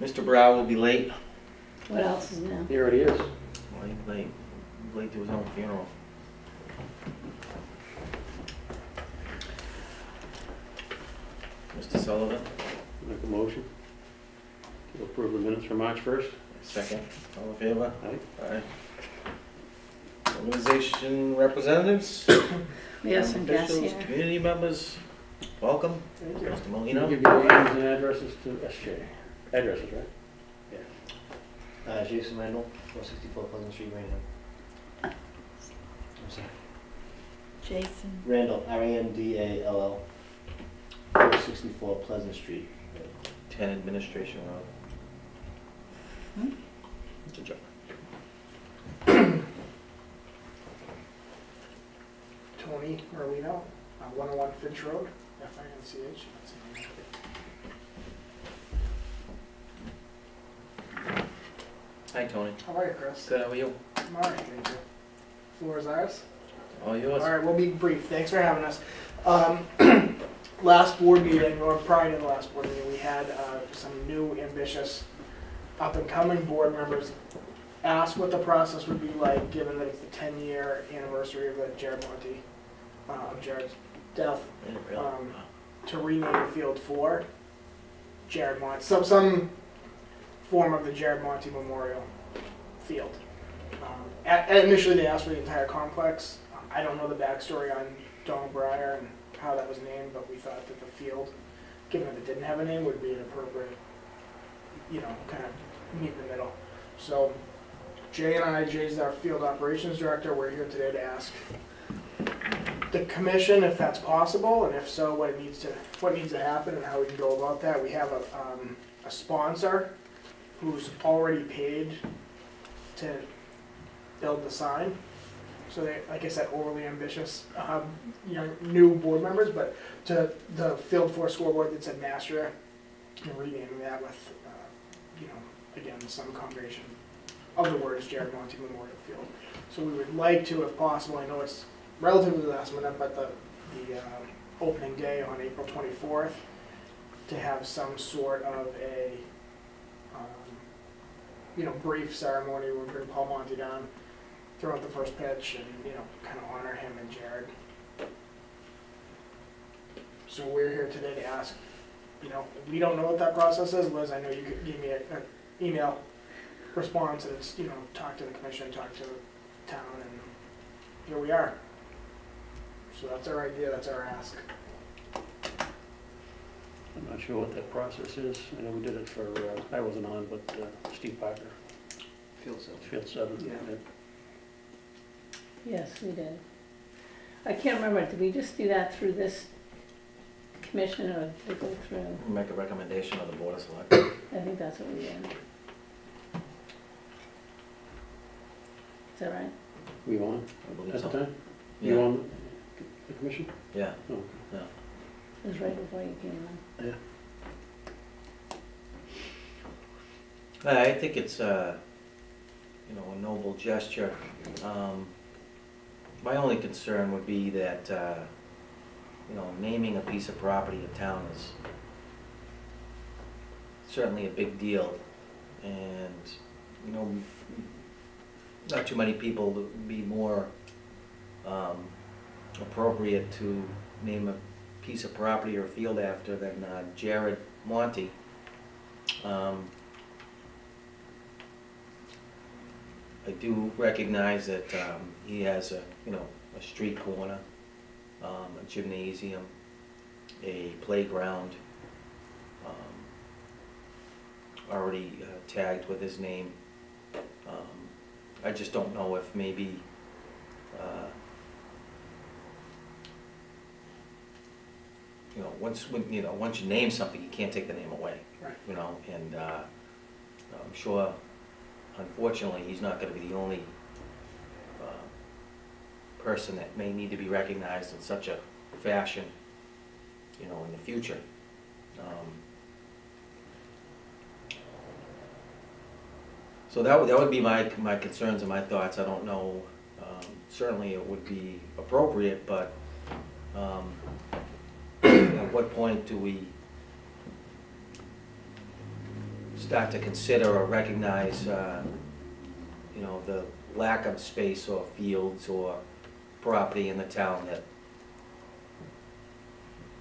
Mr. Brow will be late. What else is new? He already is. Well, he's late. He's late to his own funeral. Mr. Sullivan, Make a motion to approve the minutes for March 1st. second. All in favor? Aye. Aye. Organization representatives, Yes, and guess officials, here. community members, welcome. Thank you. Mr. Can Molino. you give your names and addresses to SJ? Addresses, right? Jason Randall, 464 Pleasant Street, Raynham. I'm sorry. Jason. Randall, R-A-N-D-A-L-L, 464 Pleasant Street. 10 Administration Road. Hmm? It's a joke. Tony Merlino, 101 Finch Road, F-I-N-C-H. Hi, Tony. How are you, Chris? Good, how are you? I'm all right, thank you. Floor is ours. All yours. All right, we'll be brief. Thanks for having us. Last board meeting, or prior to the last board meeting, we had some new ambitious up-and-coming board members ask what the process would be like, given that it's the 10-year anniversary of the Jared Monty, of Jared's death, Yeah, really? to rename Field 4 Jared Monty, some form of the Jared Monty Memorial Field. Initially, they asked for the entire complex. I don't know the backstory on Donald Breyer and how that was named, but we thought that the field, given that it didn't have a name, would be an appropriate, kind of meet in the middle. So Jay and I, Jay's our field operations director, we're here today to ask the commission if that's possible, and if so, what needs to happen and how we can go about that. We have a sponsor who's already paid to build the sign. So they, like I said, overly ambitious, new board members, but to the Field 4 scoreboard that said Mastria, and renaming that with, again, some combination of the words Jared Monty Memorial Field. So we would like to, if possible, I know it's relatively last minute, but the opening day on April 24th, to have some sort of a, brief ceremony where we bring Paul Monty down, throw out the first pitch, and kind of honor him and Jared. So we're here today to ask, we don't know what that process is. Liz, I know you gave me an email response, and it's, talk to the commission, talk to the town, and here we are. So that's our idea, that's our ask. I'm not sure what that process is. I know we did it for, I wasn't on, but Steve Parker, Field 7. Field 7. Yeah. Yes, we did. I can't remember, did we just do that through this commission, or did it go through? Make a recommendation of the Board of Selectmen. I think that's what we did. Is that right? Were you on I believe at the so. time? Yeah. You on the commission? Yeah. Oh, It was right before you came in. yeah. I think it's a noble gesture. My only concern would be that, naming a piece of property in town is certainly a big deal. And, not too many people would be more appropriate to name a piece of property or field after than Jared Monty. I do recognize that he has a street corner, a gymnasium, a playground, already tagged with his name. I just don't know if maybe once you name something, you can't take the name away. Right. And I'm sure, unfortunately, he's not going to be the only person that may need to be recognized in such a fashion, in the future. So that would be my concerns and my thoughts. I don't know. Certainly, it would be appropriate, but at what point do we start to consider or recognize, you know, the lack of space or fields or property in the town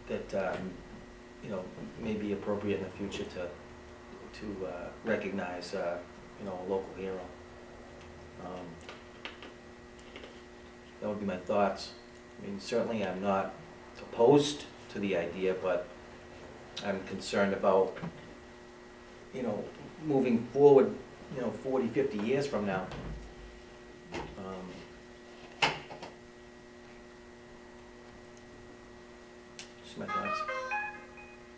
that you know, may be appropriate in the future to recognize, you know, a local hero. That would be my thoughts. I mean, certainly I'm not opposed to the idea, but I'm concerned about, you know, moving forward, you know, 40, 50 years from now. Just my thoughts.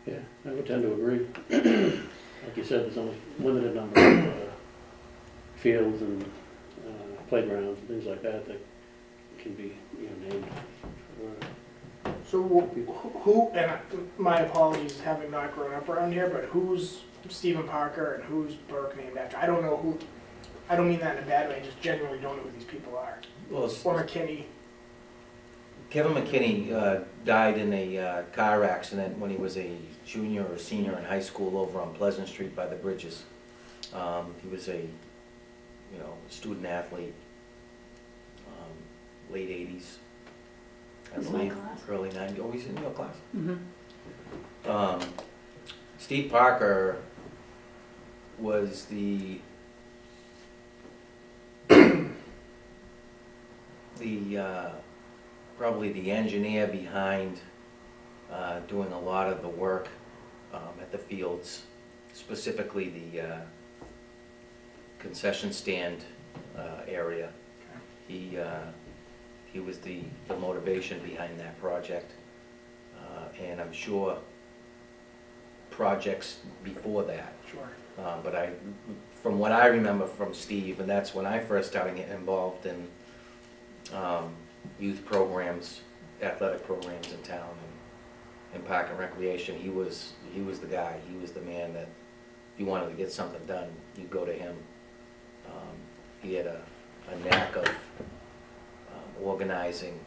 Yeah, I would tend to agree. Like you said, there's only a limited number of fields and playgrounds and things like that that can be, you know, named for So who, and my apologies having not grown up around here, but who's Stephen Parker and who's Burke named after? I don't know who, I don't mean that in a bad way, I just genuinely don't know who these people are. Well, Or McKinney. Kevin McKinney died in a car accident when he was a junior or senior in high school over on Pleasant Street by the bridges. He was a, you know, student athlete, late 80s, I He's in my believe, class. early 90s. Oh, he's in your class. Mm-hmm. Steve Parker was the probably the engineer behind doing a lot of the work at the fields, specifically the concession stand area. He was the motivation behind that project, and I'm sure projects before that. Sure. But from what I remember from Steve, and that's when I first started getting involved in youth programs, athletic programs in town, and park and recreation, he was the guy. He was the man that if you wanted to get something done, you go to him. He had a knack of organizing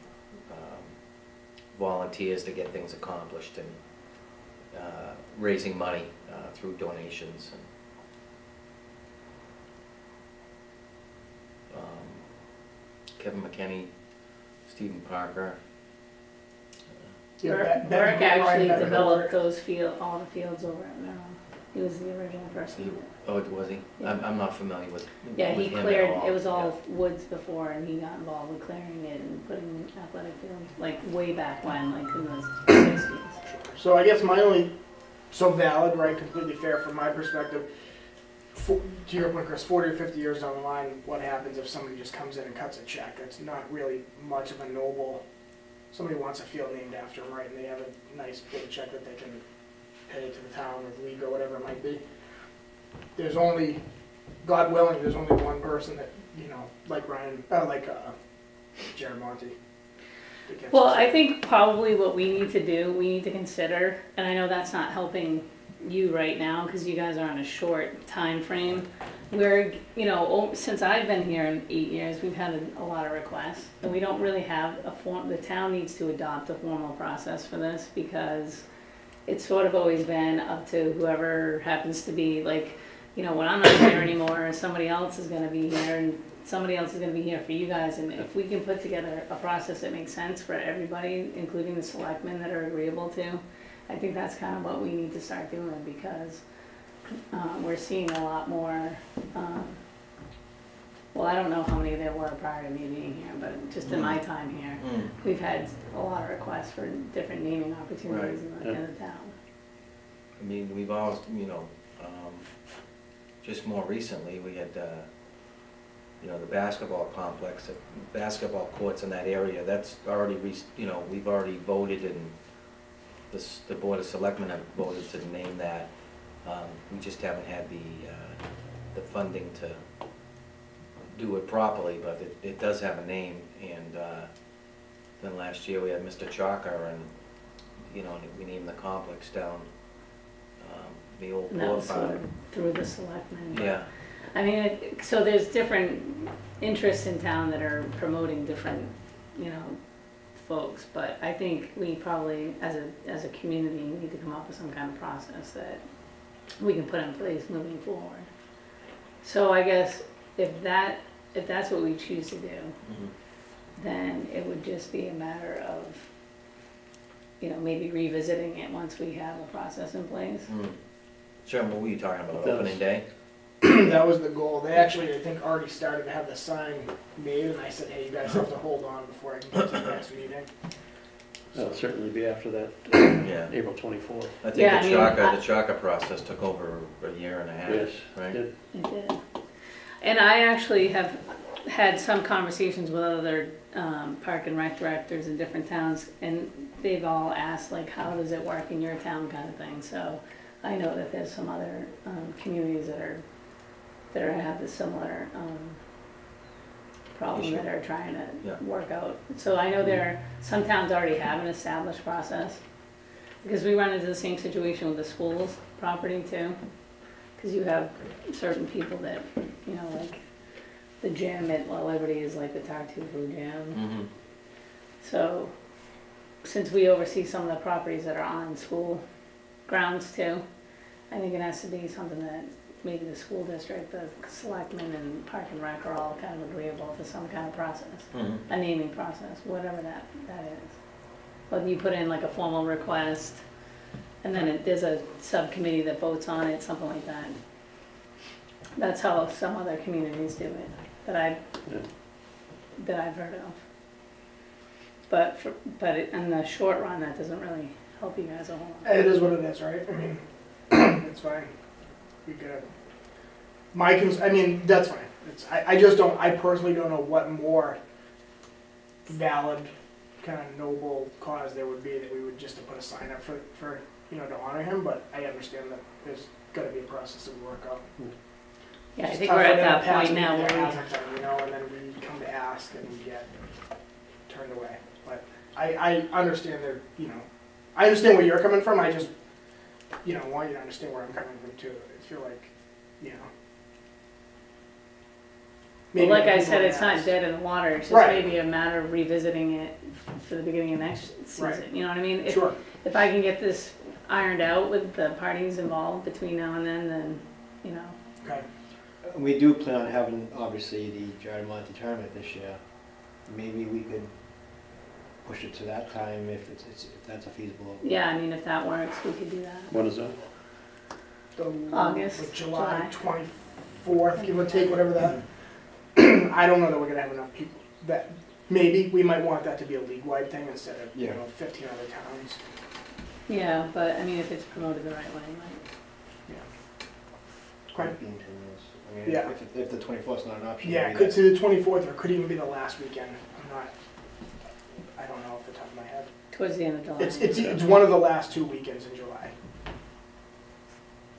volunteers to get things accomplished and raising money through donations. And, Kevin McKinney, Stephen Parker. Burke actually developed those all the fields over at Merrill. He was the original person. Oh, was he? Yeah. I'm not familiar with Yeah, with he him cleared, at all. it was all woods before, and he got involved with clearing it and putting athletic fields, like way back when, like in the 60s. So I guess my only, so valid, right, completely fair from my perspective. To your point, Chris, 40 or 50 years down the line, what happens if somebody just comes in and cuts a check? It's not really much of a noble, somebody wants a field named after them, right, and they have a nice big check that they can pay to the town or the league or whatever it might be. There's only, God willing, there's only one person that, you know, like Jared Monty. that gets Well, us. I think probably what we need to consider, and I know that's not helping you right now because you guys are on a short time frame. We're, you know, since I've been here in 8 years, we've had a lot of requests, and we don't really have a form. The town needs to adopt a formal process for this because it's sort of always been up to whoever happens to be, like, you know, when I'm not here anymore, somebody else is going to be here, and somebody else is going to be here for you guys. And if we can put together a process that makes sense for everybody, including the selectmen that are agreeable to, I think that's kind of what we need to start doing because we're seeing a lot more. Well, I don't know how many there were prior to me being here, but just in my time here, we've had a lot of requests for different naming opportunities in the town. I mean, we've always, you know, just more recently, we had, you know, the basketball complex, basketball courts in that area. That's already, you know, we've already voted, and the Board of Selectmen have voted to name that. We just haven't had the funding to do it properly, but it does have a name. And then last year we had Mr. Chalker, and you know, we named the complex down the old And that poor was sort farm. of through the selectmen. Yeah. I mean, so there's different interests in town that are promoting different, you know, folks. But I think we probably, as a community, need to come up with some kind of process that we can put in place moving forward. So I guess if that's what we choose to do, Mhm. then it would just be a matter of, maybe revisiting it once we have a process in place. Mm. Sure, what were you talking about, That's- opening day? That was the goal. They actually, I think, already started to have the sign made, and I said, hey, you guys have to hold on before I can get to the next meeting. That'll certainly be after that, Yeah. April 24th. I think Yeah, the Chaka process took over a year and a half, Yes, right? did. It did. And I actually have had some conversations with other park and rec directors in different towns, and they've all asked, like, how does it work in your town kind of thing. So I know that there's some other communities that have the similar problem Issue. that are trying to Yeah. work out. So I know some towns already have an established process, because we run into the same situation with the schools property too. Because you have certain people that, like the gym at La Liberty is like the Tartuffe gym. Mm-hmm. So since we oversee some of the properties that are on school grounds too, I think it has to be something that maybe the school district, the selectmen and park and rec are all kind of agreeable to some kind of process, Mm-hmm. a naming process, whatever that is. But you put in like a formal request, and then there's a subcommittee that votes on it, something like that. That's how some other communities do it, that I've heard of. But in the short run, that doesn't really help you guys a whole lot. It is what it is, right? I mean, it's fine. We could. I mean, that's fine. I just don't. I personally don't know what more valid, kind of noble cause there would be that we would just to put a sign up for to honor him. But I understand that there's got to be a process that we work out. Yeah, I It's think tough we're for at them that to pass point now maybe where there we, hasn't been, and then we come to ask and we get turned away. But I understand that, I understand where you're coming from. I just, want you to understand where I'm coming from too. I feel like, well, like I people said, it's not ask. dead in the water. It's just Right. maybe a matter of revisiting it for the beginning of next season. Right. You know what I mean? Sure. If I can get this ironed out with the parties involved between now and then, Okay. We do plan on having, obviously, the Jared Monte tournament this year. Maybe we could push it to that time if that's a feasible. yeah, I mean, if that works, we could do that. When is that? August, Like July July. 24th, give or take, whatever that. I don't know that we're gonna have enough people. That maybe we might want that to be a league-wide thing instead of 15 other towns. Yeah, but I mean, if it's promoted the right way, like, Okay. I mean, Yeah. if the 24th is not an option. Yeah, it maybe could see the 24th, or it could even be the last weekend. I don't know off the top of my head. towards the end of July. It's one of the last 2 weekends in July.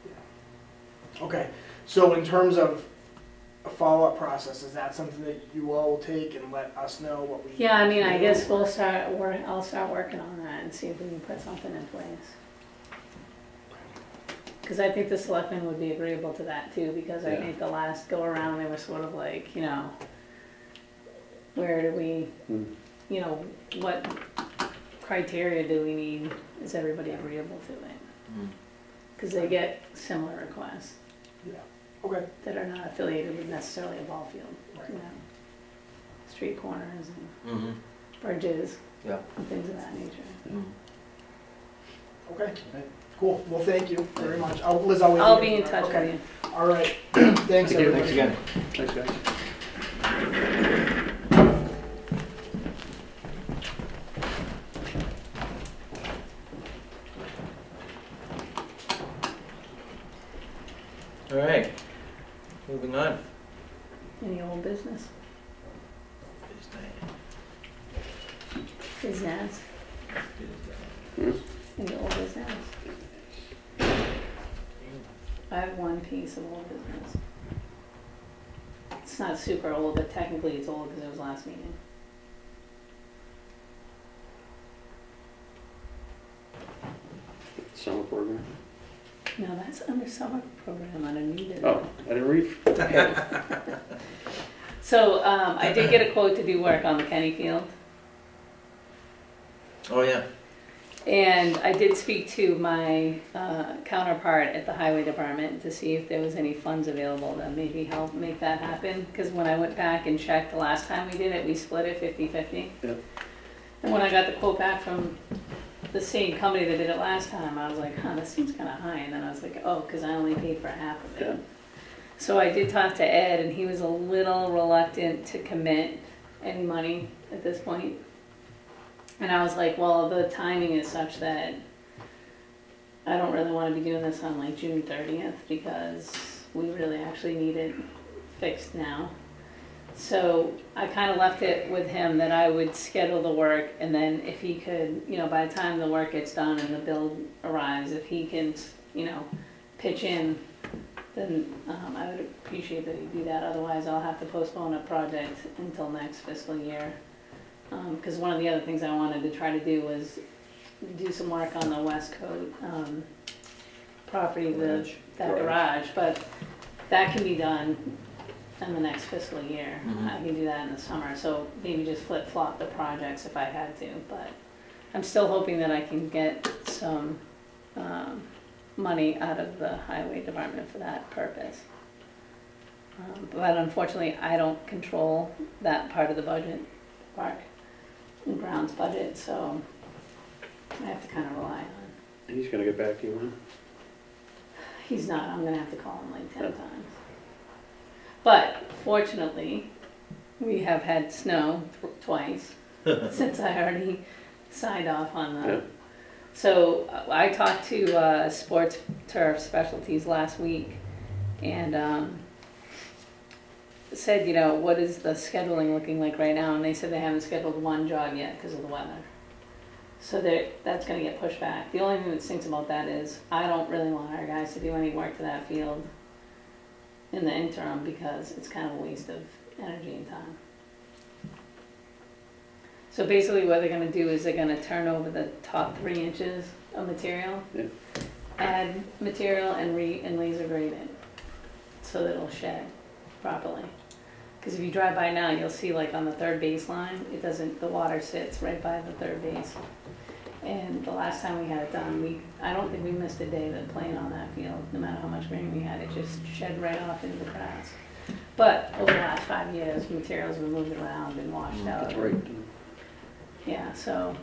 Yeah. Okay, so in terms of a follow-up process, is that something that you all will take and let us know what we? Yeah, I mean, I do? guess I'll start working on that and see if we can put something in place. Because I think the selectmen would be agreeable to that too, because I Yeah. think the last go around, they were sort of like, where do we, what criteria do we need? Is everybody agreeable to it? Mm. Because they get similar requests Yeah, okay. that are not affiliated with necessarily a ball field, Right. street corners and Mm-hmm. bridges Yeah. and things of that nature. Mm. Okay, Okay. cool. Well, thank you very much. Liz, I'll wait. I'll to be hear in from touch Okay. with you. All right. Thanks, Thank you. everybody. Thanks again. Thanks, guys. All right, moving on. Any old business? Business? Any old business? I have one piece of old business. It's not super old, but technically it's old because it was last meeting. Summer program. No, that's under summer program on a new business. Oh, I didn't read. So, I did get a quote to do work on the Kenny Field. Oh, yeah. And I did speak to my counterpart at the highway department to see if there was any funds available to maybe help make that happen. Because when I went back and checked the last time we did it, we split it 50-50. Yep. And when I got the quote back from the same company that did it last time, I was like, huh, this seems kind of high. And then I was like, oh, because I only paid for half of it. Yeah. So I did talk to Ed, and he was a little reluctant to commit any money at this point. And I was like, well, the timing is such that I don't really want to be doing this on like June 30th because we really actually need it fixed now. So I kind of left it with him that I would schedule the work, and then if he could, you know, by the time the work gets done and the bill arrives, if he can, you know, pitch in, then I would appreciate that he do that. Otherwise, I'll have to postpone a project until next fiscal year. Because one of the other things I wanted to try to do was do some work on the West Coast property, that garage, but that can be done in the next fiscal year. Mhm. I can do that in the summer, so maybe just flip-flop the projects if I had to, but I'm still hoping that I can get some money out of the highway department for that purpose. But unfortunately, I don't control that part of the budget, park and grounds budget, so I have to kind of rely on. And he's gonna get back to you, huh? He's not, I'm gonna have to call him like 10 times. But fortunately, we have had snow twice since I already signed off on the. Yeah. So I talked to Sports Turf Specialties last week and said, you know, what is the scheduling looking like right now? And they said they haven't scheduled one job yet because of the weather. So that's going to get pushed back. The only thing that stinks about that is I don't really want our guys to do any work to that field in the interim because it's kind of a waste of energy and time. So basically what they're going to do is they're going to turn over the top 3 inches of material, Yeah. add material and laser grade it so that it'll shed properly. Because if you drive by now, you'll see like on the third baseline, the water sits right by the third base. And the last time we had it done, I don't think we missed a day of playing on that field. No matter how much rain we had, it just shed right off into the grass. But over the last 5 years, materials were moved around and washed out. That's right. Yeah, so,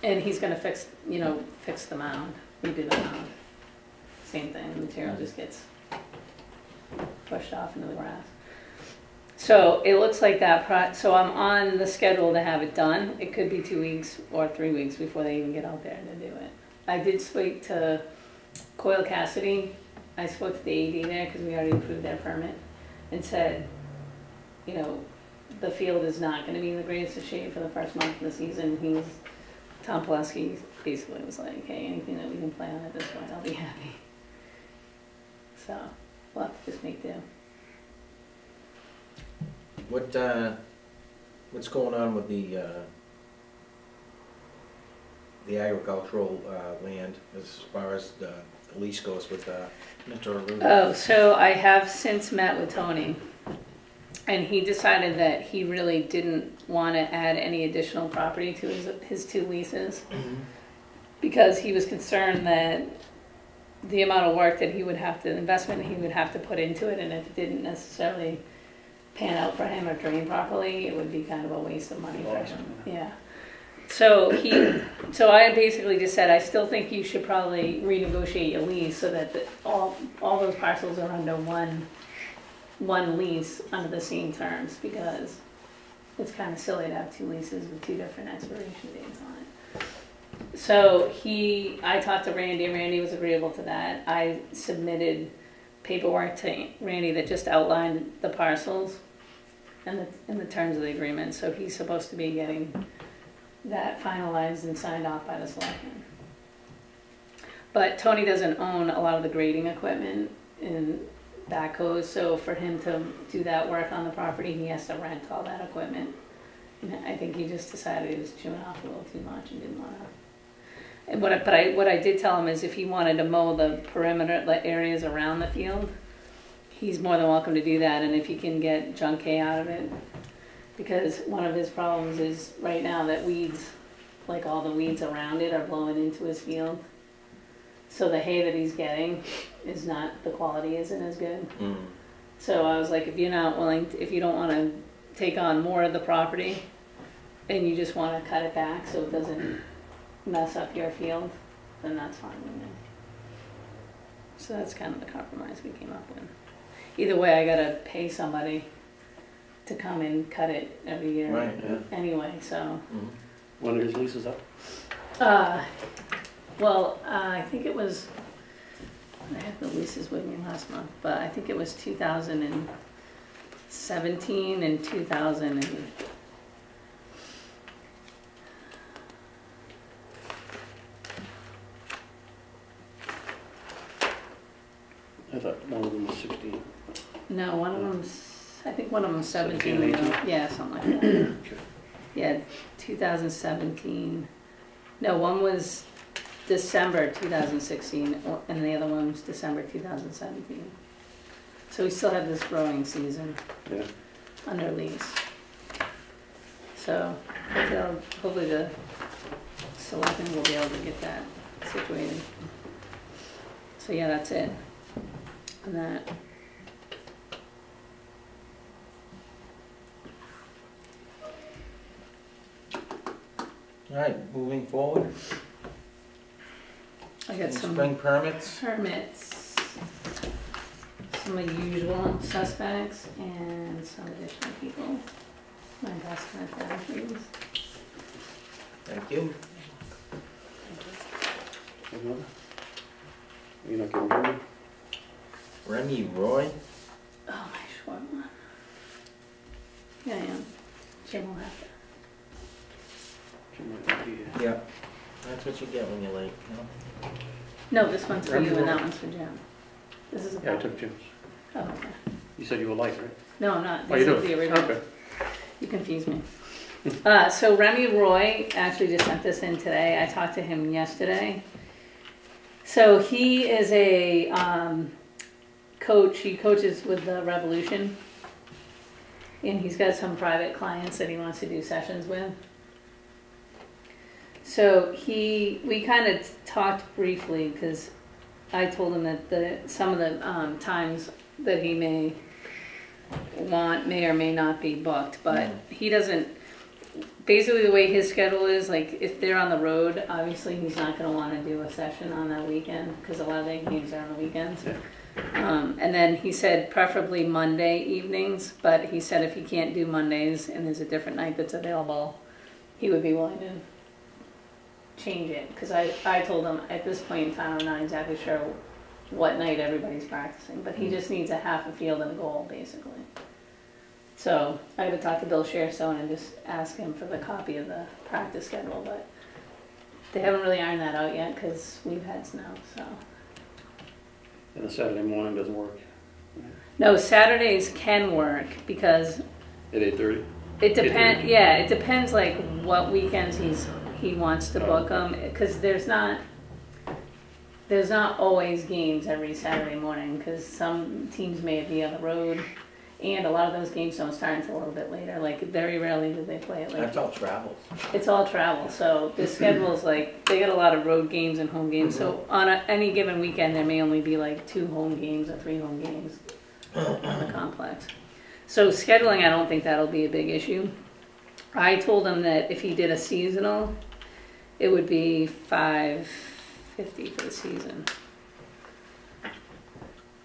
and he's gonna fix the mound, redo the mound. Same thing, the material just gets pushed off into the grass. So it looks like so I'm on the schedule to have it done. It could be 2 weeks or 3 weeks before they even get out there to do it. I did speak to Coyle Cassidy. I spoke to the AD there because we already approved their permit and said, you know, the field is not going to be in the greatest of shape for the first month of the season. Tom Pulaski basically was like, hey, anything that we can play on at this point, I'll be happy. So we'll have to just make do. What's going on with the agricultural land as far as the lease goes with Mr. Arruda? Oh, so I have since met with Tony, and he decided that he really didn't want to add any additional property to his 2 leases because he was concerned that the amount of work that investment he would have to put into it, and if it didn't necessarily pan out for him or drain properly, it would be kind of a waste of money for him. Yeah. So I basically just said, I still think you should probably renegotiate your lease so that all those parcels are under one lease under the same terms, because it's kind of silly to have 2 leases with 2 different expiration dates on it. So I talked to Randy, and Randy was agreeable to that. I submitted paperwork to Randy that just outlined the parcels and the terms of the agreement. So he's supposed to be getting that finalized and signed off by the selectmen. But Tony doesn't own a lot of the grading equipment and backhoes, so for him to do that work on the property, he has to rent all that equipment. And I think he just decided he was chewing off a little too much and didn't want to. And what I did tell him is if he wanted to mow the perimeter, the areas around the field, he's more than welcome to do that, and if he can get junk hay out of it. Because one of his problems is right now that weeds like all the weeds around it are blowing into his field. So the hay that he's getting is not, the quality isn't as good. Mm. So I was like, if you're not willing, if you don't want to take on more of the property and you just want to cut it back so it doesn't mess up your field, then that's fine with me. So that's kind of the compromise we came up with. Either way, I gotta pay somebody to come and cut it every year Right, yeah. anyway, so. Mm. When are his leases up? I think it was, I had the leases with me last month, but I think it was 2017 and 2000 and, I thought one of them was 16. no, one of them's, I think one of them's 17. 17, 18? Yeah, something like that. Okay. Yeah, 2017. No, one was December 2016, and the other one was December 2017. So we still have this growing season Yeah. under lease. So hopefully the selectmen will be able to get that situated. So yeah, that's it. And that. All right, moving forward. I got some Spring permits. permits, some of the usual suspects, and some additional people. My best friend, please. Thank you. Another? You're not giving me? Remy Roy. Oh, my short one. Yeah, I am. Jim will have to. She might not be here. Yeah. That's what you get when you're late, you know? No, this one's for Remy you and Roy. that one's for Jim. This is a Yeah, I copy. took Jim's. Oh, okay. You said you were light, right? No, I'm not. Oh, you This is do? the original. Okay. You confused me. So Remy Roy actually just sent this in today. I talked to him yesterday. So he is a coach. He coaches with the Revolution. And he's got some private clients that he wants to do sessions with. So we kind of talked briefly because I told him that some of the times that he may want may or may not be booked, but he doesn't. Basically, the way his schedule is, like if they're on the road, obviously he's not going to want to do a session on that weekend because a lot of their games are on the weekends. Yeah. And then he said preferably Monday evenings, but he said if he can't do Mondays and there's a different night that's available, he would be willing to change it. Because I told him at this point in time I'm not exactly sure what night everybody's practicing, but he just needs a half a field and a goal basically. So I would talk to Bill Sherstone and just ask him for the copy of the practice schedule, but they haven't really ironed that out yet because we've had snow, so. And the Saturday morning doesn't work. No, Saturdays can work because At 8:30? it depends. Yeah, it depends like what weekends he wants to book them because there's not always games every Saturday morning because some teams may be on the road, and a lot of those games don't start until a little bit later. Like very rarely do they play it. Like That's all travels. it's all travel. So the schedule is like they get a lot of road games and home games. So on any given weekend, there may only be like 2 home games or 3 home games on the complex. So scheduling, I don't think that'll be a big issue. I told him that if he did a seasonal, it would be $550 for the season.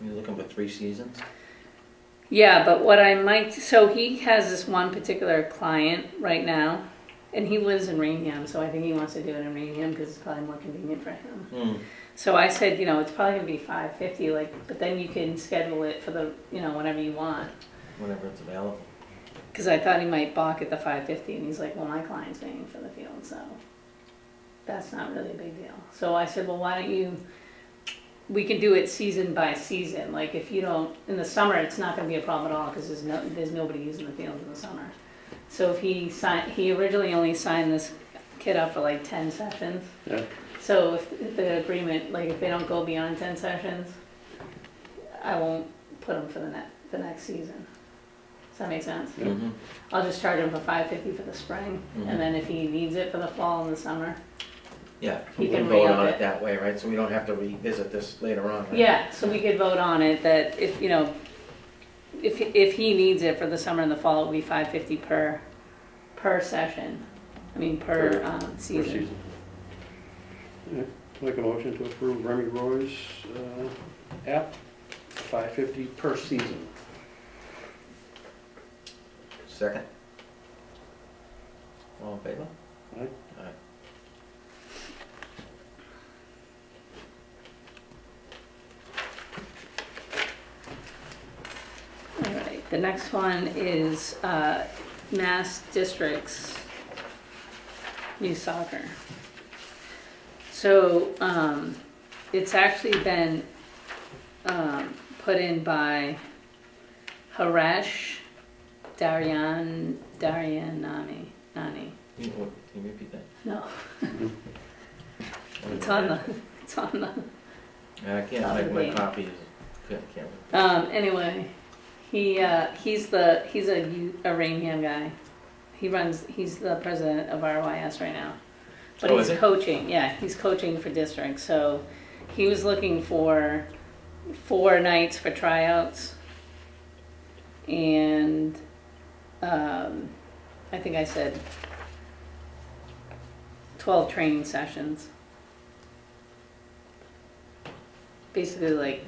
You're looking for 3 seasons? Yeah, but what I might, so he has this one particular client right now, and he lives in Raynham, so I think he wants to do it in Raynham because it's probably more convenient for him. Mm. So I said, it's probably gonna be $550, like, but then you can schedule it for the, whenever you want. Whenever it's available. Because I thought he might balk at the $550, and he's like, well, my client's paying for the field, so that's not really a big deal. So I said, well, why don't we can do it season by season. Like if you don't, in the summer, it's not going to be a problem at all because there's nobody using the field in the summer. So if he originally only signed this kid up for like 10 sessions. Yeah. So if the agreement, like if they don't go beyond 10 sessions, I won't put them for the next season. that make sense? Yeah. Mhm. I'll just charge him for $5.50 for the spring, Mhm. and then if he needs it for the fall and the summer, Yeah, He we can can vote re-up on it. it that way, right? So we don't have to revisit this later on, right? yeah, so we could vote on it that if, you know, if he needs it for the summer and the fall, it'll be $5.50 per session. I mean, per Per season. season. Yeah, make a motion to approve Remy Roy's app, $5.50 per season. Second? All in favor? Aye. Aye. All right, the next one is Mass Districts Youth Soccer. So it's actually been put in by Haresh Daryanani. Can you repeat that? No, What is it's it? on the, it's on the. I can't, Other like, my name. copy is, can't. Anyway, he's a Raynham guy. He's the president of RYS right now. But Oh, he's is he? coaching, yeah, he's coaching for districts. So he was looking for 4 nights for tryouts. And I think I said 12 training sessions. Basically like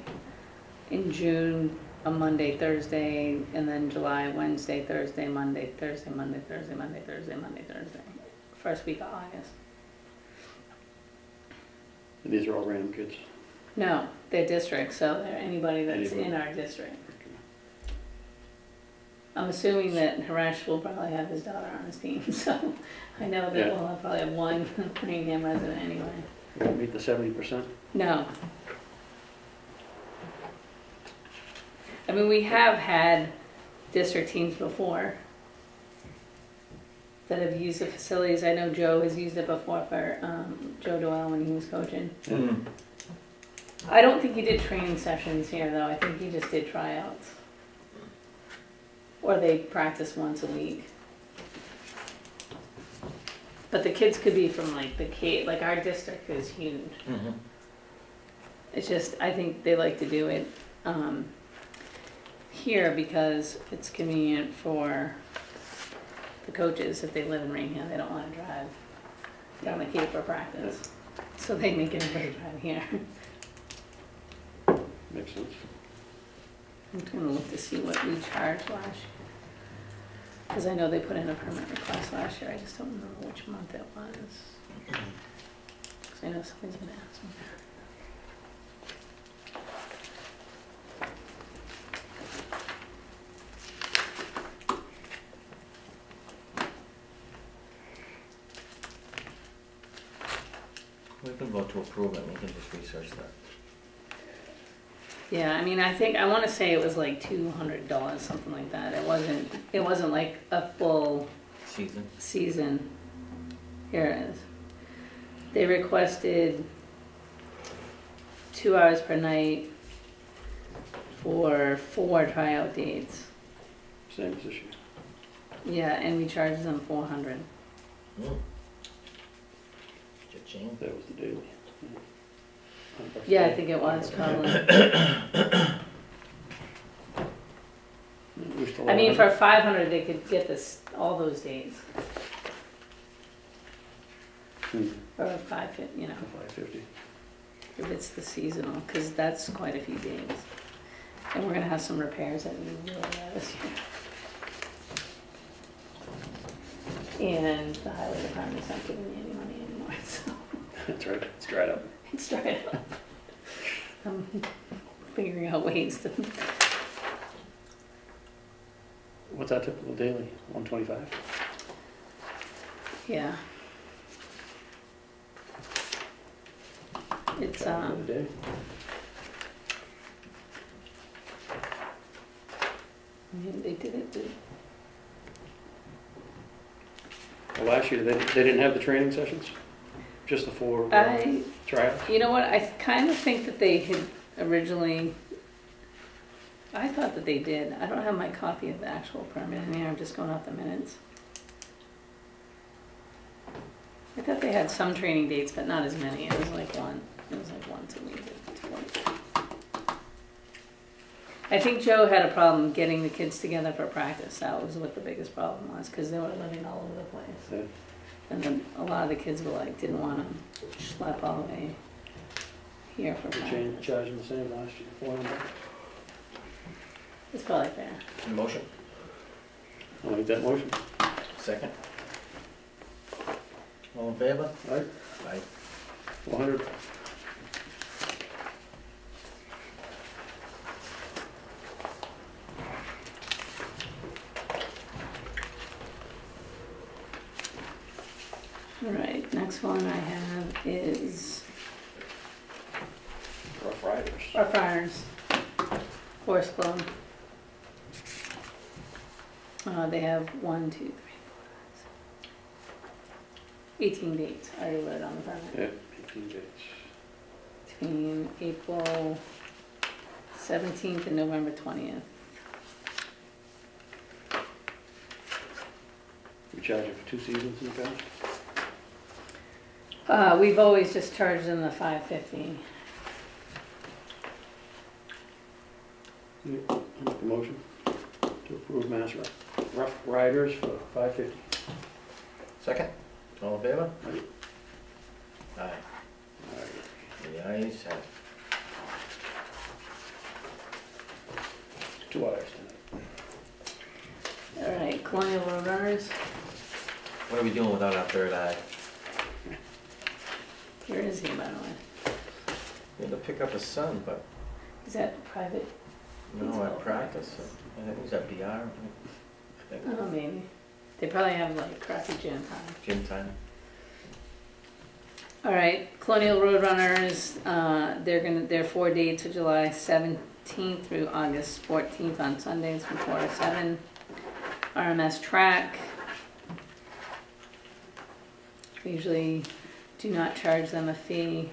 in June, a Monday, Thursday, and then July, Wednesday, Thursday, Monday, Thursday, Monday, Thursday, Monday, Thursday, Monday, Thursday. First week of August. And these are all random kids. No, they're districts, so they're anybody that's Anybody. in our district. I'm assuming that Haresh will probably have his daughter on his team, so I know that Yeah. we'll probably have one Raynham resident anyway. Won't meet the 70%. No. I mean, we have had district teams before that have used the facilities. I know Joe has used it before for Joe Doyle when he was coaching. Mm. I don't think he did training sessions here though. I think he just did tryouts. Or they practice once a week. But the kids could be from like like our district is huge. Mhm. It's just, I think they like to do it here because it's convenient for the coaches. If they live in Raynham, they don't want to drive down the Cape for practice. So they make everybody drive here. Makes sense. I'm trying to look to see what we charged last year. Because I know they put in a permit request last year. I just don't remember which month it was. Because I know somebody's going to ask me. We can vote to approve it, we can just research that. Yeah, I mean, I want to say it was like $200, something like that. It wasn't like a full Season? season. Here it is. They requested 2 hours per night for 4 tryout dates. Same as this year. Yeah, and we charged them $400. Mm. Cha-ching. That was the daily. Yeah, I think it was probably. We're still I mean, on for 500, they could get all those dates, or 550, you know, 550. if it's the seasonal, because that's quite a few days. And we're gonna have some repairs that we really have this year. And the highway department's not giving me any money anymore, so That's right. It's dried up. it's dried up. I'm figuring out ways to. What's that typical daily? 125? Yeah. It's A day? I mean, they did it. Well, last year, they didn't have the training sessions? Just the 4 tryouts? You know what? I kind of think that they had originally I thought that they did. I don't have my copy of the actual permit in here. I'm just going off the minutes. I thought they had some training dates, but not as many. It was like one. It was like once a week. I think Joe had a problem getting the kids together for practice. That was what the biggest problem was, because they were living all over the place. Yeah. And then a lot of the kids were like, didn't want to schlep all the way here for We practice. charging the same last year, $400. It's probably fair. Motion? I'll make that motion. Second? All in favor? Aye. Aye. 400. All right, next one I have is Rough Riders. our Friars Horse Club. They have 1, 2, 3, 4, 18 dates. I already wrote on the permit. Yeah, 18 dates. Between April 17th and November 20th. We charge it for 2 seasons in the past? We've always just charged them the $5.50. I'll make a motion to approve Mass Rough Riders for $5.50. Second? All in favor? Aye. Aye. Alright. The ayes have it. 2 ayes tonight. All right, Colonial Road Runners. What are we doing without our third eye? Where is he, by the way? We had to pick up his son, but Is that private? no, He's at all practice. I think he's at BR. I think. Oh, maybe. They probably have like crappy gym time. Gym time. All right, Colonial Road Runners. Their 4 dates are July 17th through August 14th on Sundays from 4 to 7. RMS Track. We usually do not charge them a fee.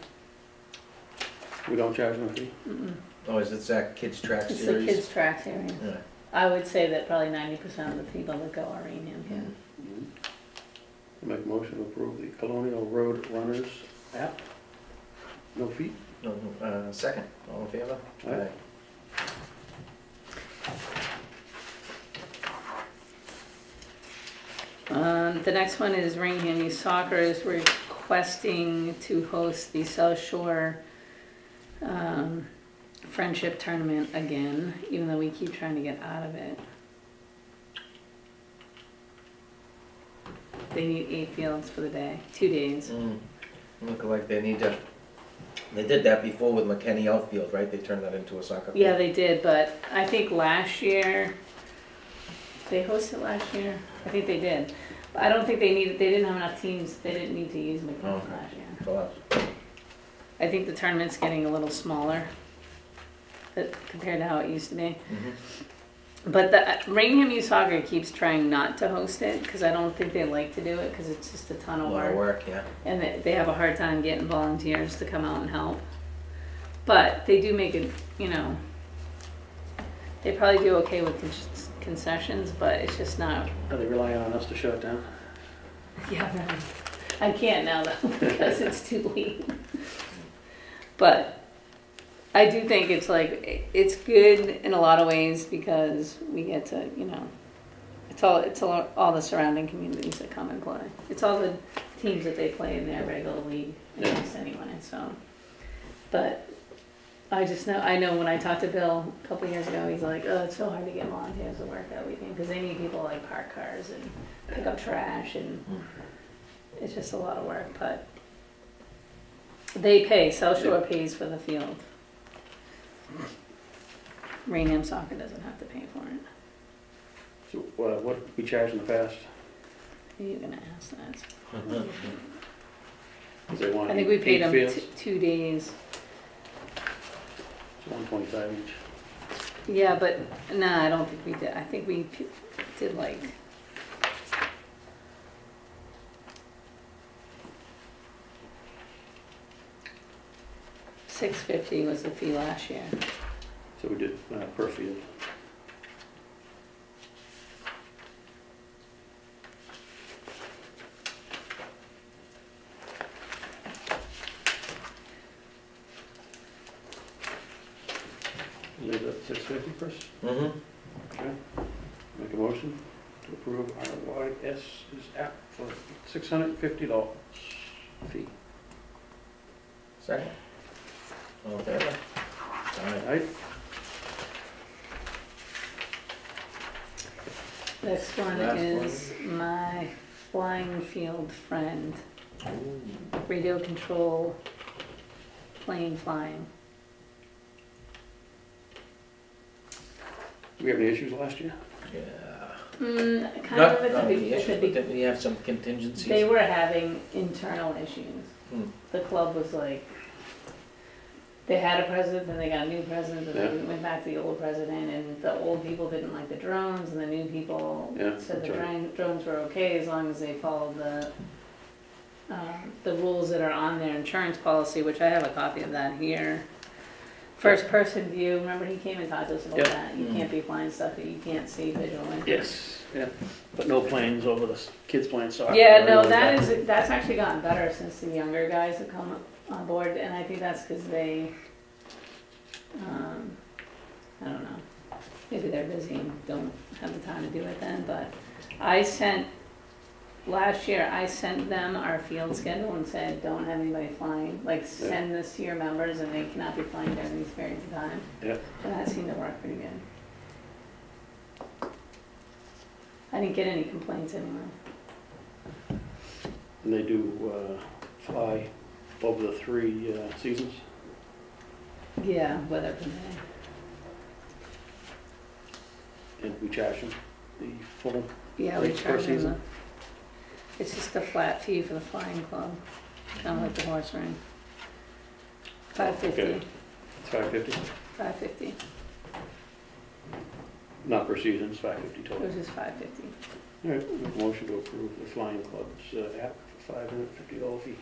We don't charge them a fee? Mm-mm. Oh, is it that kids track It's the series? kids' track series. Yeah. I would say that probably 90% of the people that go are Raynham here. Mhm. I'll make a motion to approve the Colonial Road Runners app. No fee? No, no, second. All in favor? Aye. The next one is Raynham Youth Soccer is requesting to host the South Shore Friendship Tournament again, even though we keep trying to get out of it. They need 8 fields for the day, 2 days. Look like they need to, they did that before with McKinney Outfield, right? They turned that into a soccer field. Yeah, they did, but I think last year, they hosted last year? I think they did. But I don't think they didn't have enough teams, they didn't need to use McKinney Oh, okay. last year. For us. I think the tournament's getting a little smaller compared to how it used to be. But the Raynham Youth Soccer keeps trying not to host it because I don't think they like to do it because it's just a ton A of lot of work. work, yeah. And they have a hard time getting volunteers to come out and help. But they do make it, they probably do okay with concessions, but it's just not. Are they relying on us to shut it down? Yeah, right. I can't now though because it's too late. But I do think it's good in a lot of ways because we get to, it's all the surrounding communities that come and play. It's all the teams that they play in their regular league against anyway. So, but I know when I talked to Bill a couple of years ago, he's like, oh, it's so hard to get volunteers to work that weekend because they need people like park cars and pick up trash and it's just a lot of work. But they pay. South Shore pays for the field. Raynham Soccer doesn't have to pay for it. So what we charged in the past? Who are you gonna ask that? 'Cause they want I think we paid 8 them fields. 2 days. It's $125 each. Yeah, but I don't think we did. I think we did like. $650 was the fee last year. So we did per field. Leave that at $650, Chris? Mm-hmm. Okay. Make a motion to approve RYS is app for $650 fee. Second. All in favor? Aye. Right? Next one Last is my flying field friend, radio control plane flying. Do we have any issues last year? Yeah. Kind of at Not the any issue, but beginning. then we have some contingencies. They were having internal issues. Hmm. The club was like, they had a president, then they got a new president, and then we went back to the old president, and the old people didn't like the drones, and the new people Yeah, said the that's right. drones were okay as long as they followed the rules that are on their insurance policy, which I have a copy of that here. First person view, remember he came and talked to us about Yeah. that? You can't be flying stuff that you can't see visually. Yes. Yeah. But no planes over the kids playing soccer. Yeah, or no, anything like that's actually gotten better since the younger guys have come on board, and I think that's because they, I don't know, maybe they're busy and don't have the time to do it then, but last year, I sent them our field schedule and said, don't have anybody flying, like, send this to your members and they cannot be flying during these periods of time. Yeah. And that seemed to work pretty good. I didn't get any complaints anyway. And they do fly over the 3 seasons. Yeah, weather permitting. And we charge them the full. Yeah, we Rates per charge them season? it's just a flat fee for the flying club, kind of like the horse ring. $5.50, Okay. It's $550. $5.50, Not per season, it's $550 total. which is $5.50. All right, make a motion to approve the flying club's app for $550 fee.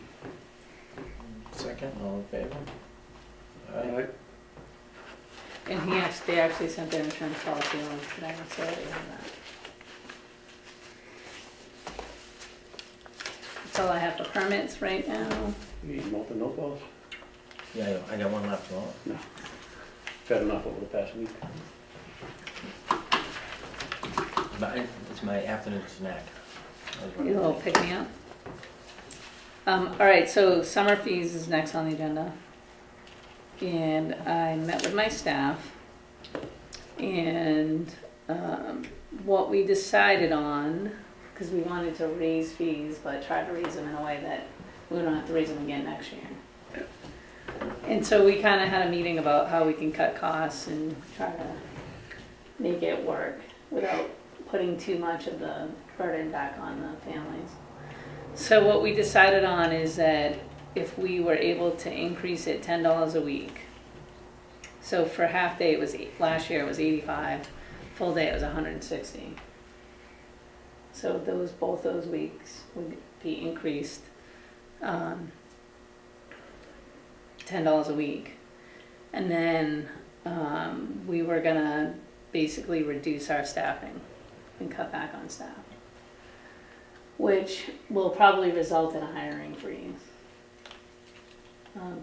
Second, all in favor? All Aye. right. And they actually sent their insurance policy on today, so we have that. That's all I have for permits right now. You need nothing, no calls? Yeah, I got one left tomorrow. Had enough over the past week. It's my afternoon snack. I was running You will late. pick me up. All right, so summer fees is next on the agenda. And I met with my staff, and what we decided on, because we wanted to raise fees, but try to raise them in a way that we don't have to raise them again next year. And so we kind of had a meeting about how we can cut costs and try to make it work without putting too much of the burden back on the families. So what we decided on is that if we were able to increase it $10 a week, so for half day it was, last year it was 85, full day it was 160. So both those weeks would be increased $10 a week. And then we were gonna basically reduce our staffing and cut back on staff, which will probably result in a hiring freeze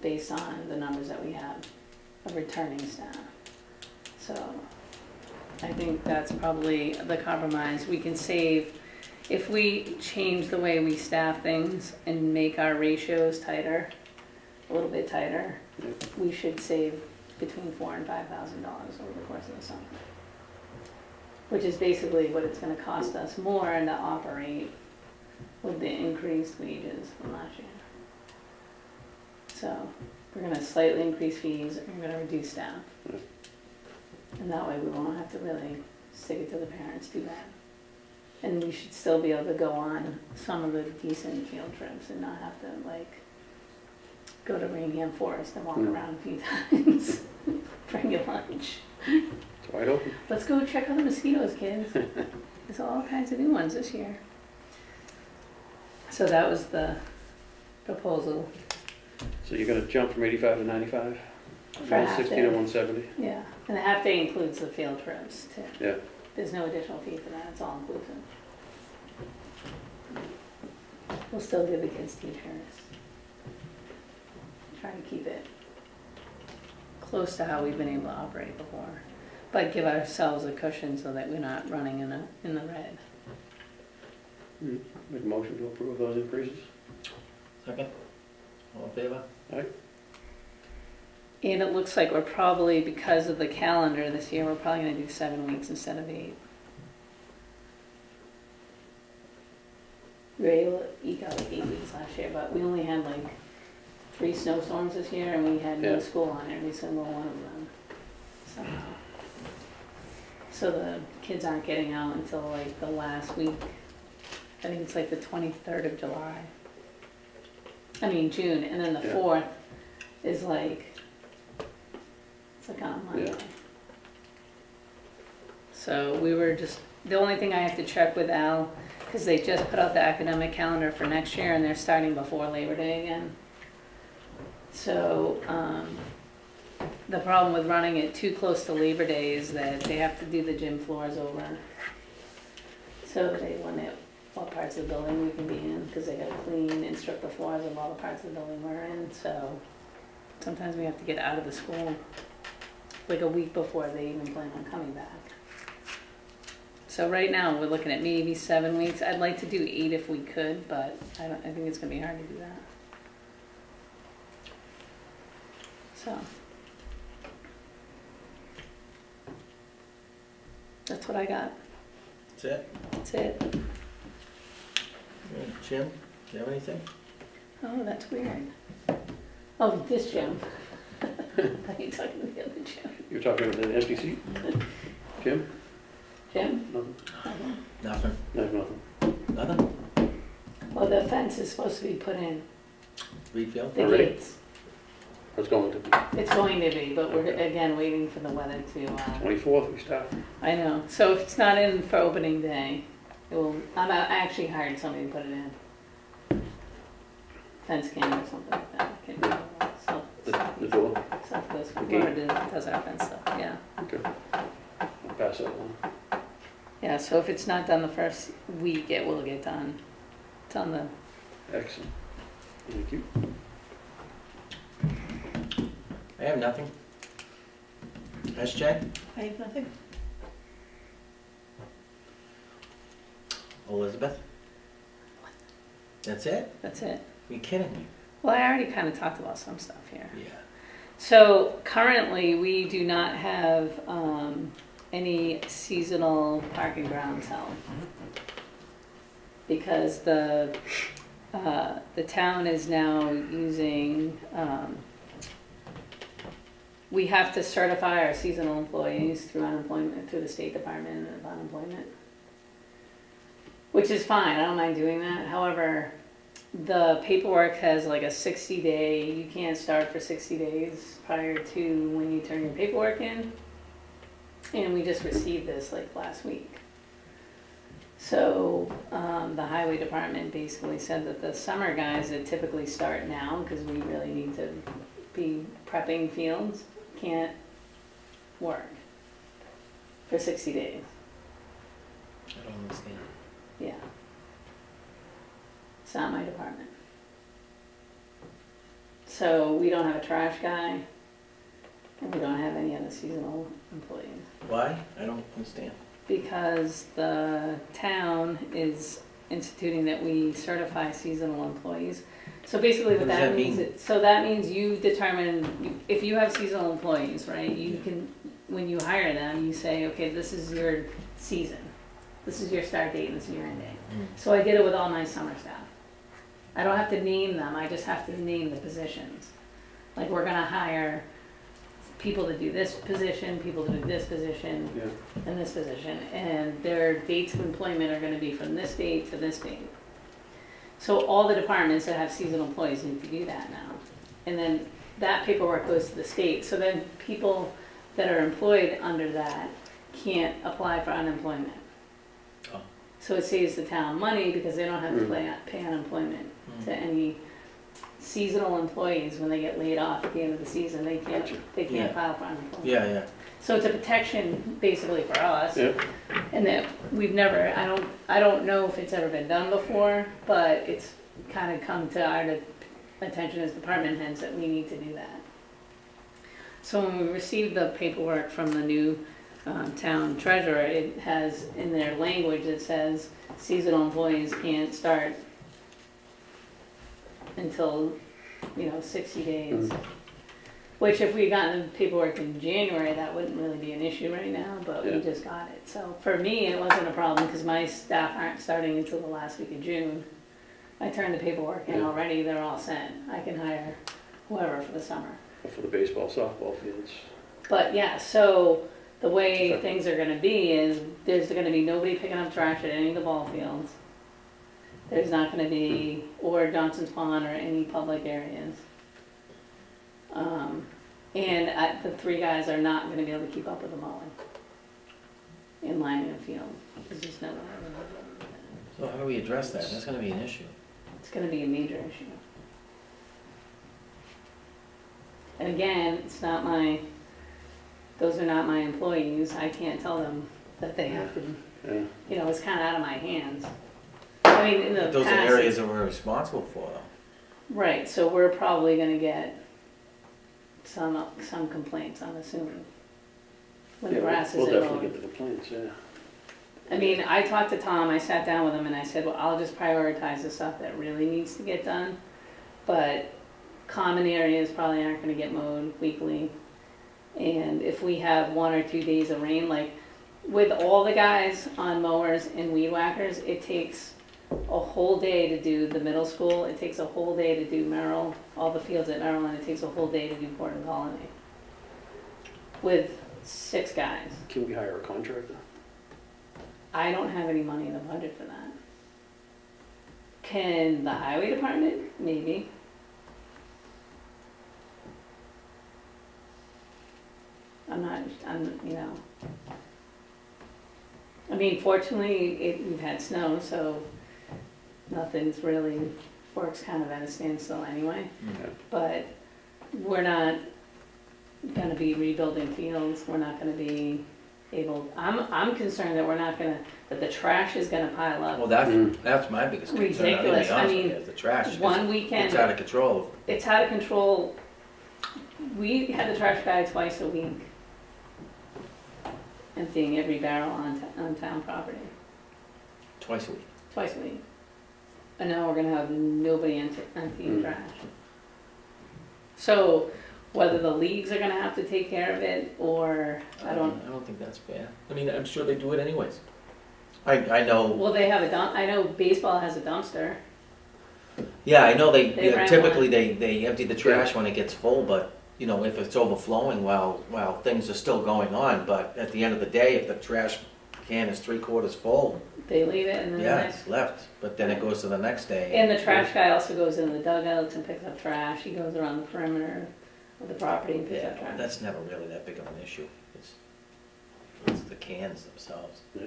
based on the numbers that we have of returning staff. So I think that's probably the compromise. We can save, if we change the way we staff things and make our ratios tighter, a little bit tighter, we should save between $4,000 and $5,000 over the course of the summer, which is basically what it's going to cost us more to operate with the increased wages from last year. So we're going to slightly increase fees and we're going to reduce staff. And that way we won't have to really stick it to the parents too bad. And we should still be able to go on some of the decent field trips and not have to like go to Raynham Forest and walk around a few times. Bring your lunch. It's wide open. Let's go check out the mosquitoes, kids. There's all kinds of new ones this year. So that was the proposal. So you're gonna jump from 85 to 95? For half 160 day. to 170. Yeah, and the half day includes the field trips too. Yeah. There's no additional fee for that, it's all inclusive. We'll still give the kids t-shirts. Try to keep it close to how we've been able to operate before, but give ourselves a cushion so that we're not running in the red. Make a motion to approve those increases. Second? All in favor? And it looks like we're probably, because of the calendar this year, we're probably gonna do 7 weeks instead of 8. We were able to eke out like 8 weeks last year, but we only had like 3 snowstorms this year, and we had no Yeah. school on every single one of them. So the kids aren't getting out until like the last week. I think it's like the 23rd of July. I mean June, and then the Yeah. 4th is like, it's like on a Monday. Yeah. So we were just, the only thing I have to check with Al, because they just put out the academic calendar for next year and they're starting before Labor Day again. So, the problem with running it too close to Labor Day is that they have to do the gym floors over. So they limit what parts of the building we can be in, because they gotta clean and strip the floors of all the parts of the building we're in, so sometimes we have to get out of the school like a week before they even plan on coming back. So right now, we're looking at maybe 7 weeks. I'd like to do 8 if we could, but I think it's gonna be hard to do that. So. That's what I got. That's it? That's it. Jim, do you have anything? Oh, that's weird. Oh, this Jim. Are you talking to the other Jim? You're talking about the empty seat? Jim? Jim? Nothing? Nothing. I have nothing. Nothing? Well, the fence is supposed to be put in, Refill? the Already? gates. It's going to be It's going to be, but we're Okay. again waiting for the weather to, 24th we start. I know. So if it's not in for opening day, it will, I actually hired somebody to put it in. Fence cam or something like that. I can't remember. The door? South Coast, The whoever gate. does our fence stuff, yeah. Okay. I'll pass that along. Yeah, so if it's not done the first week, it will get done. It's on the, Excellent. Thank you. I have nothing. SJ? I have nothing. Elizabeth? That's it? That's it. You kidding me? Well, I already kind of talked about some stuff here. Yeah. So currently, we do not have any seasonal parking grounds held because the town is now using. We have to certify our seasonal employees through unemployment, through the State Department of Unemployment, which is fine. I don't mind doing that. However, the paperwork has like a 60-day, you can't start for 60 days prior to when you turn your paperwork in. And we just received this like last week. So the highway department basically said that the summer guys that typically start now, because we really need to be prepping fields, can't work for 60 days. I don't understand. Yeah. It's not my department. So we don't have a trash guy, and we don't have any other seasonal employees. Why? I don't understand. Because the town is instituting that we certify seasonal employees. So basically what What does that that means, mean? so that means you determine, if you have seasonal employees, right, you can, when you hire them, you say, okay, this is your season. This is your start date and this is your end date. So I did it with all my summer staff. I don't have to name them, I just have to name the positions. Like we're gonna hire people to do this position, people to do this position, Yeah. and this position, and their dates of employment are gonna be from this date to this date. So all the departments that have seasonal employees need to do that now. And then that paperwork goes to the state, so then people that are employed under that can't apply for unemployment. Oh. So it saves the town money because they don't have to pay unemployment to any seasonal employees, when they get laid off at the end of the season, they Gotcha. can't Yeah. file for unemployment. Yeah. So it's a protection basically for us. Yeah, And that we've never, I don't know if it's ever been done before, but it's kind of come to our attention as department heads that we need to do that. So when we received the paperwork from the new town treasurer, it has in their language, it says seasonal employees can't start until, 60 days. Which if we gotten the paperwork in January, that wouldn't really be an issue right now, but Yeah. we just got it. So for me, it wasn't a problem because my staff aren't starting until the last week of June. I turned the paperwork in Yeah. already, they're all sent. I can hire whoever for the summer. for the baseball, softball fields. But yeah, so the way Okay. things are gonna be is there's gonna be nobody picking up trash at any of the ball fields. There's not gonna be, or Johnson's Pond or any public areas. And the three guys are not gonna be able to keep up with the mowing in lining the field. There's just no way they're gonna be able to do that. So how do we address that? That's gonna be an issue. It's gonna be a major issue. And again, those are not my employees. I can't tell them that they have to, Yeah, it's kinda out of my hands. I mean, in the But those are past, areas that we're responsible for, though. right, so we're probably gonna get some complaints, I'm assuming. When the Yeah, grass we'll isn't definitely mowed. get the complaints, yeah. I mean, I talked to Tom, I sat down with him and I said, well, I'll just prioritize the stuff that really needs to get done. But common areas probably aren't gonna get mowed weekly. And if we have 1 or 2 days of rain, like with all the guys on mowers and weed whackers, it takes a whole day to do the middle school, it takes a whole day to do Merrill, all the fields at Merrill, and it takes a whole day to do Port and Colony. With 6 guys. Can we hire a contractor? I don't have any money in the budget for that. Can the highway department? Maybe. I mean, fortunately, we've had snow, so nothing's really, work's kind of at a standstill anyway. Okay. But we're not gonna be rebuilding fields, we're not gonna be able, I'm concerned that that the trash is gonna pile up. Well, that's my biggest concern. Ridiculous. I'll be honest I mean, with you, is the trash. One weekend. It's out of control. It's out of control. We had the trash guy twice a week, emptying every barrel on town property, Twice a week. twice a week. And now we're gonna have nobody emptying trash. So whether the leagues are gonna have to take care of it, or, I don't, I don't think that's fair. I mean, I'm sure they do it anyways. I know, well, they have I know baseball has a dumpster. yeah, I know They ran typically they empty the trash when it gets full, but, if it's overflowing while things are still going on, but at the end of the day, if the trash can is 3/4 full, They leave it and then the yeah, next. it's left, but then it goes to the next day. And the trash guy also goes in the dugouts and picks up trash. He goes around the perimeter of the property and picks Yeah, up trash. that's never really that big of an issue. It's the cans themselves. Yeah.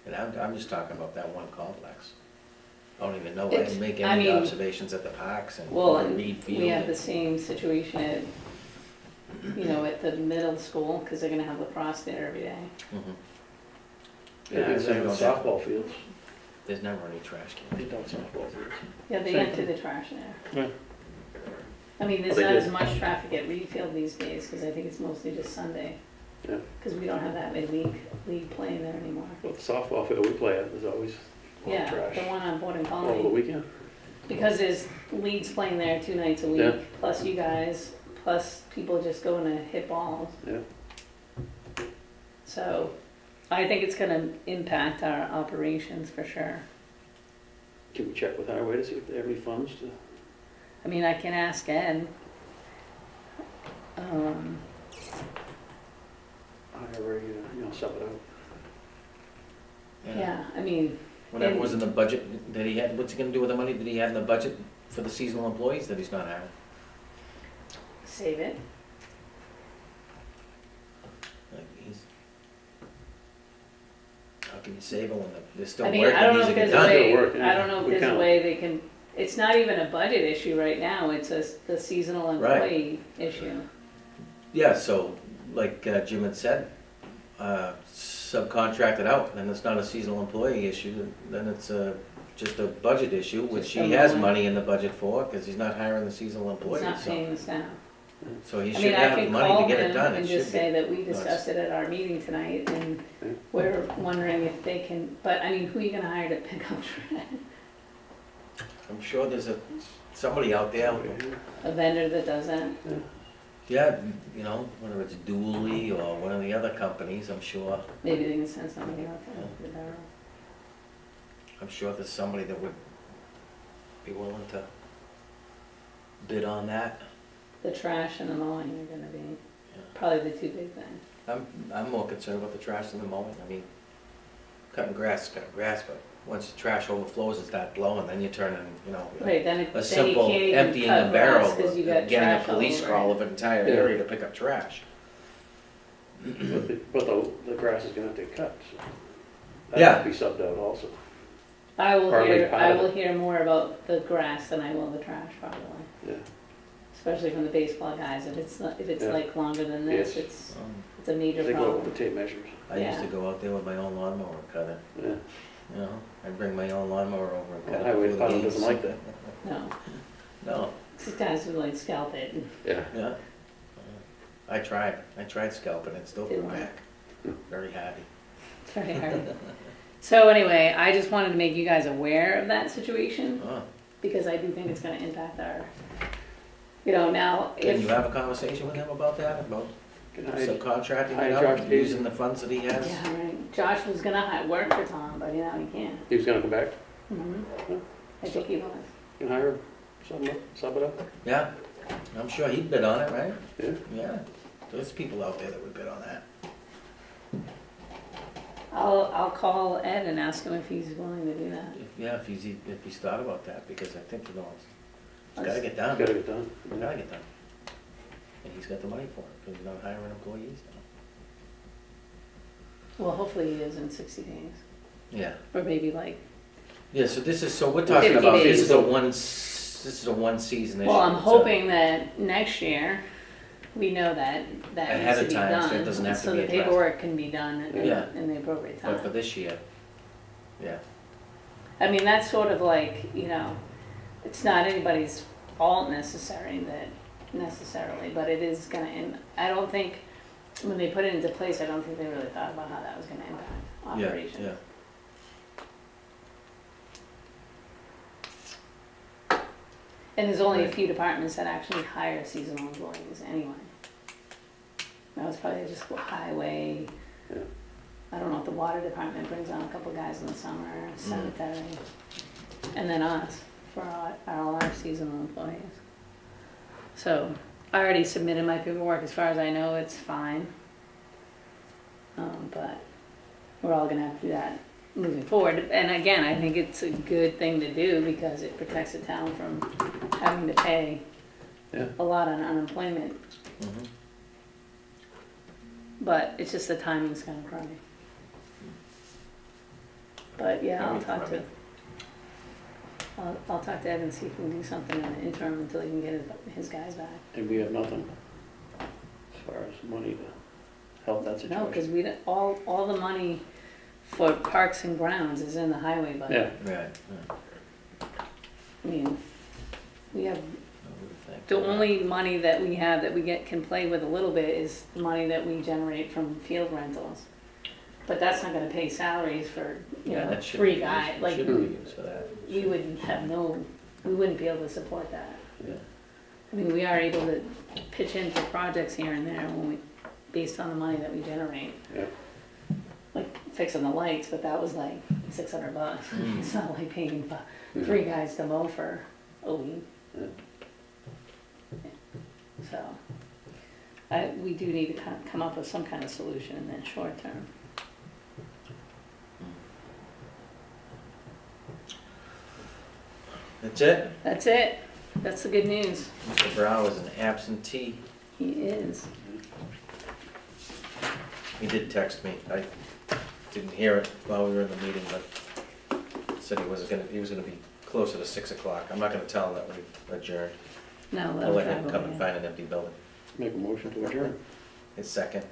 And I'm just talking about that one complex. I don't even know, I It's- didn't make I any mean, observations at the parks and Well, over and Reed Field. we have the and- same situation at, at the middle school, because they're gonna have lacrosse there every day. Mhm. Yeah, Yeah, the same so with softball fields. there's never any trash They cans. don't softball fields. Yeah, they Same empty thing. the trash there. Yeah. I mean, there's They not did. as much traffic at Reed Field these days, because I think it's mostly just Sunday. Yeah. Because we don't have that many league playing there anymore. Well, the softball field we play at, there's always a lot of Yeah, trash. the one on Port and All over the Colony. weekend. Because there's leagues playing there 2 nights a week, Yeah. plus you guys, plus people just going to hit balls. Yeah. So I think it's gonna impact our operations for sure. Can we check with highway to see if they have any funds to? I mean, I can ask Ed. Hire sub it out. Yeah, I mean, Whatever was in the budget that he had, what's he gonna do with the money that he had in the budget for the seasonal employees that he's not having? save it. Like, how can you save it when there's still I work mean, I that don't know needs to if be there's a done? way, Still work, yeah. I don't know if We there's a count. way they can it's not even a budget issue right now, it's the seasonal Right. employee issue. Yeah, so, like Jim had said, subcontract it out, then it's not a seasonal employee issue, then it's just a budget issue, which Just he a has money. money in the budget for, because he's not hiring the seasonal It's employees, not so. paying the staff. So he I should mean, I have the can money call to get it him done, and it just should say be. that we discussed it at our meeting tonight, and Yeah. we're wondering if they can, but I mean, who are you gonna hire to pick up trash? I'm sure there's somebody out there, A vendor that does that? yeah, you know, whether it's Dooley or one of the other companies, I'm sure Maybe they can send somebody out there with the barrel. there's somebody that would be willing to bid on that. The trash and the mowing are gonna be Yeah. probably the two big things. I'm more concerned about the trash than the mowing. I mean, cutting grass, but once the trash overflows and start blowing, then you turn in, you know, Right, then a simple then you can't even emptying cut a barrel, grass 'cause you got getting a trash all police over call it. of an entire Yeah. area to pick up trash. But the grass is gonna have to get cut, so. Yeah. That'll be subbed out also. I will Or at least hear, part I of will it. hear more about the grass than I will the trash probably. Yeah. Especially from the baseball guys, if it's Yeah. like longer than this, Yes. it's a major They go with problem. the tape measures. I used to Yeah. go out there with my own lawnmower and cut it, Yeah. you know? I'd bring my own lawnmower over and Well, cut it highway before the department games. doesn't like that. No, No, these guys would like scalp it. Yeah. yeah. I tried scalping it, still Didn't grew work. back. Very happy. It's very hard. So anyway, I just wanted to make you guys aware of that situation, Oh, because I do think it's gonna impact our, now, can you if, have a conversation with him about that, about Can I, subcontracting I it Josh out, Gates? using the funds that he has? yeah, right, Josh was gonna work for Tom, but he can't. he was gonna come back, I think he was. can hire him, sub it up? Yeah, I'm sure he'd bid on it, right? Yeah. Yeah, there's people out there that would bid on that. I'll call Ed and ask him if he's willing to do that. If he's thought about that, because I think, it's gotta get done. Gotta get done. It's gotta get done. And he's got the money for it, because he's not hiring employees now. Well, hopefully he is in 60 days, Yeah. or maybe like, Yeah, so we're talking 50 about, this days. is a one season issue. well, I'm It's hoping that next year, we know that Ahead needs to of be time, done. so it doesn't have to So be the addressed. paperwork can be done Yeah. in the appropriate But for time. this year, yeah. I mean, that's sort of like, it's not anybody's fault necessarily, but it is gonna, and I don't think, when they put it into place, I don't think they really thought about how that was gonna impact Yeah, operations. yeah. And there's only a Right. few departments that actually hire seasonal employees anyway. That was probably just highway. Yeah. I don't know if the water department brings on a couple guys in the summer, sanitary, and then us for all our seasonal employees. So I already submitted my paperwork. As far as I know, it's fine. But we're all gonna have to do that moving forward. And again, I think it's a good thing to do because it protects the town from having to pay Yeah. a lot on unemployment. Mhm. But it's just the timing's kind of crummy. But yeah, I'll Very talk to, crummy. I'll talk to Ed and see if we can do something in the interim until he can get his guys back. And we have nothing as far as money to help that No, because situation. all the money for parks and grounds is in the highway budget. Yeah, Right. Yeah. I mean, we have, I would think. the only money that we have that can play with a little bit is the money that we generate from field rentals. But that's not gonna pay salaries for, Yeah, that should three be guys, used- like, should be used for that. we wouldn't be able to support that. Yeah. I mean, we are able to pitch in for projects here and there based on the money that we generate. yeah. Like fixing the lights, but that was like $600. Mm. It's not like paying three guys to mow for a week. Yeah. So, we do need to kind of come up with some kind of solution in that short term. That's it? That's it. That's the good news. Mr. Brown is an absentee. He is. He did text me. I didn't hear it while we were in the meeting, but said he was gonna be closer to 6 o'clock. I'm not gonna tell them that we've adjourned. No, let I'll let them him drive come and away. find an empty building. Make a motion to adjourn. His second.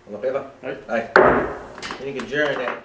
All in favor? Aye. Aye. Meeting adjourned at